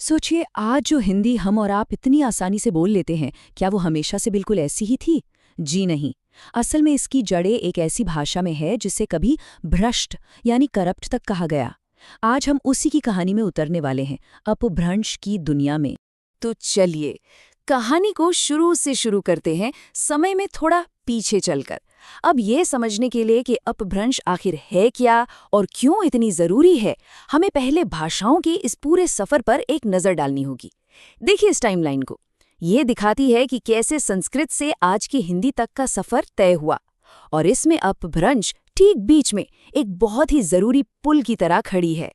सोचिए, आज जो हिंदी हम और आप इतनी आसानी से बोल लेते हैं, क्या वो हमेशा से बिल्कुल ऐसी ही थी? जी नहीं। असल में इसकी जड़ें एक ऐसी भाषा में है जिसे कभी भ्रष्ट यानी करप्ट तक कहा गया। आज हम उसी की कहानी में उतरने वाले हैं, अपभ्रंश की दुनिया में। तो चलिए, कहानी को शुरू से शुरू करते हैं, समय में थोड़ा पीछे चलकर। अब ये समझने के लिए कि अपभ्रंश आखिर है क्या और क्यों इतनी जरूरी है, हमें पहले भाषाओं के इस पूरे सफर पर एक नजर डालनी होगी। देखिए इस टाइमलाइन को। ये दिखाती है कि कैसे संस्कृत से आज की हिंदी तक का सफर तय हुआ, और इसमें अपभ्रंश ठीक बीच में एक बहुत ही जरूरी पुल की तरह खड़ी है।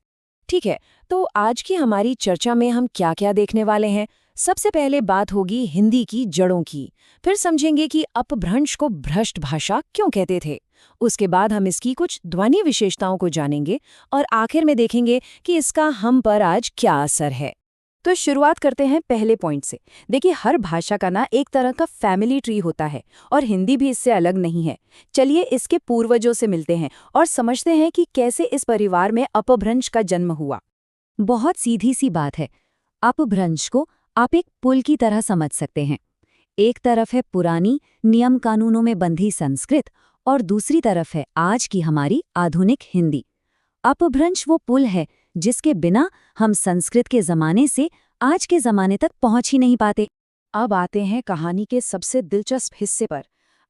ठीक है, तो आज की हमारी चर्चा में हम क्या क्या देखने वाले हैं। सबसे पहले बात होगी हिंदी की जड़ों की, फिर समझेंगे कि अपभ्रंश को भ्रष्ट भाषा क्यों कहते थे। उसके बाद हम इसकी कुछ ध्वनि विशेषताओं को जानेंगे और आखिर में देखेंगे कि इसका हम पर आज क्या असर है। तो शुरुआत करते हैं पहले पॉइंट से। देखिए, हर भाषा का ना एक तरह का फैमिली ट्री होता है और हिंदी भी इससे अलग नहीं है। चलिए इसके पूर्वजों से मिलते हैं और समझते हैं कि कैसे इस परिवार में अपभ्रंश का जन्म हुआ। बहुत सीधी सी बात है। अपभ्रंश को आप एक पुल की तरह समझ सकते हैं। एक तरफ है पुरानी नियम कानूनों में बंधी संस्कृत और दूसरी तरफ है आज की हमारी आधुनिक हिंदी। अपभ्रंश वो पुल है जिसके बिना हम संस्कृत के जमाने से आज के जमाने तक पहुंच ही नहीं पाते। अब आते हैं कहानी के सबसे दिलचस्प हिस्से पर।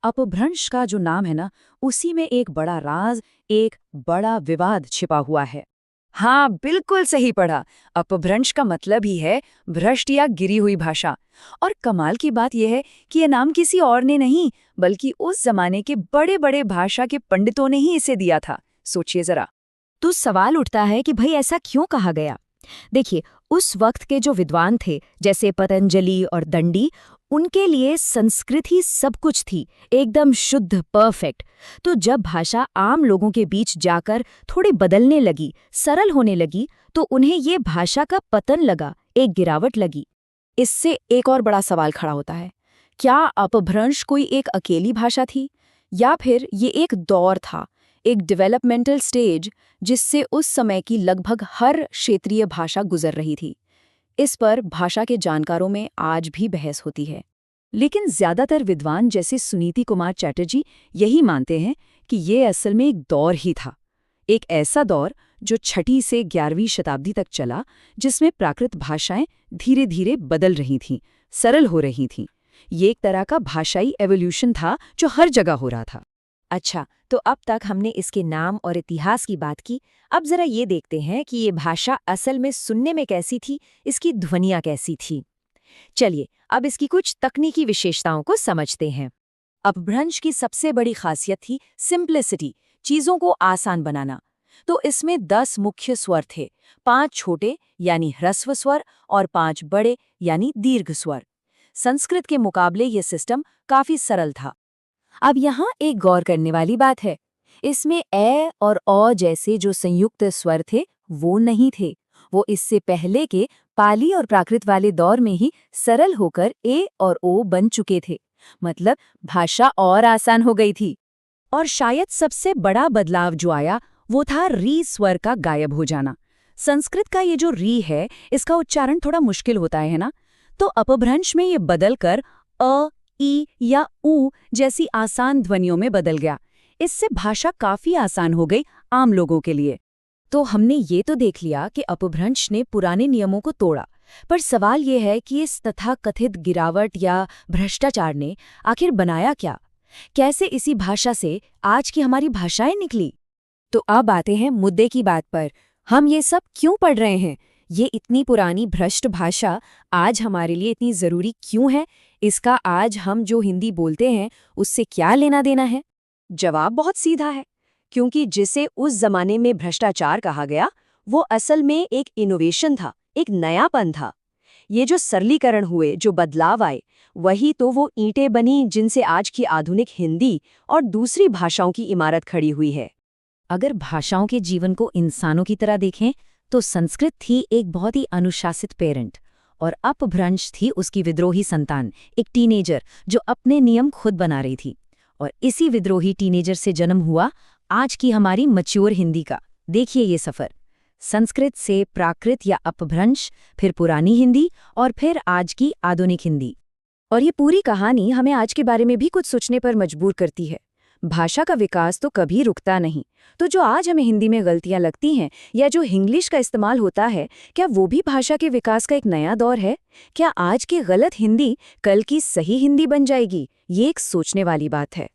अपभ्रंश का जो नाम है ना, उसी में एक बड़ा राज, एक बड़ा विवाद छिपा हुआ है। हाँ, बिल्कुल सही पढ़ा। अपभ्रंश का मतलब ही है भ्रष्ट या गिरी हुई भाषा। और कमाल की बात यह है कि ये नाम किसी और ने नहीं, बल्कि उस जमाने के बड़े बड़े भाषा के पंडितों ने ही इसे दिया था। सोचिए जरा। तो सवाल उठता है कि भाई ऐसा क्यों कहा गया। देखिए, उस वक्त के जो विद्वान थे, जैसे पतंजलि और दंडी, उनके लिए संस्कृत ही सब कुछ थी, एकदम शुद्ध, परफेक्ट। तो जब भाषा आम लोगों के बीच जाकर थोड़ी बदलने लगी, सरल होने लगी, तो उन्हें ये भाषा का पतन लगा, एक गिरावट लगी। इससे एक और बड़ा सवाल खड़ा होता है, क्या अपभ्रंश कोई एक अकेली भाषा थी, या फिर ये एक दौर था, एक डेवलपमेंटल स्टेज जिससे उस समय की लगभग हर क्षेत्रीय भाषा गुजर रही थी। इस पर भाषा के जानकारों में आज भी बहस होती है, लेकिन ज्यादातर विद्वान जैसे सुनीति कुमार चैटर्जी यही मानते हैं कि ये असल में एक दौर ही था, एक ऐसा दौर जो 6वीं से 11वीं शताब्दी तक चला, जिसमें प्राकृत भाषाएं धीरे धीरे बदल रही थीं, सरल हो रही थीं। ये एक तरह का भाषाई एवोल्यूशन था जो हर जगह हो रहा था। अच्छा, तो अब तक हमने इसके नाम और इतिहास की बात की। अब जरा ये देखते हैं कि ये भाषा असल में सुनने में कैसी थी, इसकी ध्वनियाँ कैसी थी। चलिए अब इसकी कुछ तकनीकी विशेषताओं को समझते हैं। अपभ्रंश की सबसे बड़ी खासियत थी सिंप्लिसिटी, चीज़ों को आसान बनाना। तो इसमें 10 मुख्य स्वर थे, 5 छोटे यानी ह्रस्व स्वर और 5 बड़े यानी दीर्घ स्वर। संस्कृत के मुकाबले ये सिस्टम काफी सरल था। अब यहाँ एक गौर करने वाली बात है, इसमें ए और औ जैसे जो संयुक्त स्वर थे वो नहीं थे। वो इससे पहले के पाली और प्राकृत वाले दौर में ही सरल होकर ए और ओ बन चुके थे। मतलब भाषा और आसान हो गई थी। और शायद सबसे बड़ा बदलाव जो आया वो था री स्वर का गायब हो जाना। संस्कृत का ये जो री है, इसका उच्चारण थोड़ा मुश्किल होता है ना, तो अपभ्रंश में ये बदलकर अ, ई या ऊ जैसी आसान ध्वनियों में बदल गया। इससे भाषा काफी आसान हो गई आम लोगों के लिए। तो हमने ये तो देख लिया कि अपभ्रंश ने पुराने नियमों को तोड़ा, पर सवाल ये है कि इस तथाकथित गिरावट या भ्रष्टाचार ने आखिर बनाया क्या? कैसे इसी भाषा से आज की हमारी भाषाएं निकली? तो अब आते हैं मुद्दे की बात पर। हम ये सब क्यों पढ़ रहे हैं? ये इतनी पुरानी भ्रष्ट भाषा आज हमारे लिए इतनी जरूरी क्यों है? इसका आज हम जो हिंदी बोलते हैं उससे क्या लेना देना है? जवाब बहुत सीधा है, क्योंकि जिसे उस जमाने में भ्रष्टाचार कहा गया वो असल में एक इनोवेशन था, एक नयापन था। ये जो सरलीकरण हुए, जो बदलाव आए, वही तो वो ईंटें बनी जिनसे आज की आधुनिक हिंदी और दूसरी भाषाओं की इमारत खड़ी हुई है। अगर भाषाओं के जीवन को इंसानों की तरह देखें तो संस्कृत थी एक बहुत ही अनुशासित पेरेंट और अपभ्रंश थी उसकी विद्रोही संतान, एक टीनेजर जो अपने नियम खुद बना रही थी। और इसी विद्रोही टीनेजर से जन्म हुआ आज की हमारी मैच्योर हिंदी का। देखिए ये सफर। संस्कृत से प्राकृत या अपभ्रंश, फिर पुरानी हिंदी और फिर आज की आधुनिक हिंदी। और ये पूरी कहानी हमें आज के बारे में भी कुछ सोचने पर मजबूर करती है। भाषा का विकास तो कभी रुकता नहीं। तो जो आज हमें हिंदी में गलतियां लगती हैं या जो इंग्लिश का इस्तेमाल होता है, क्या वो भी भाषा के विकास का एक नया दौर है? क्या आज की गलत हिंदी कल की सही हिंदी बन जाएगी? ये एक सोचने वाली बात है।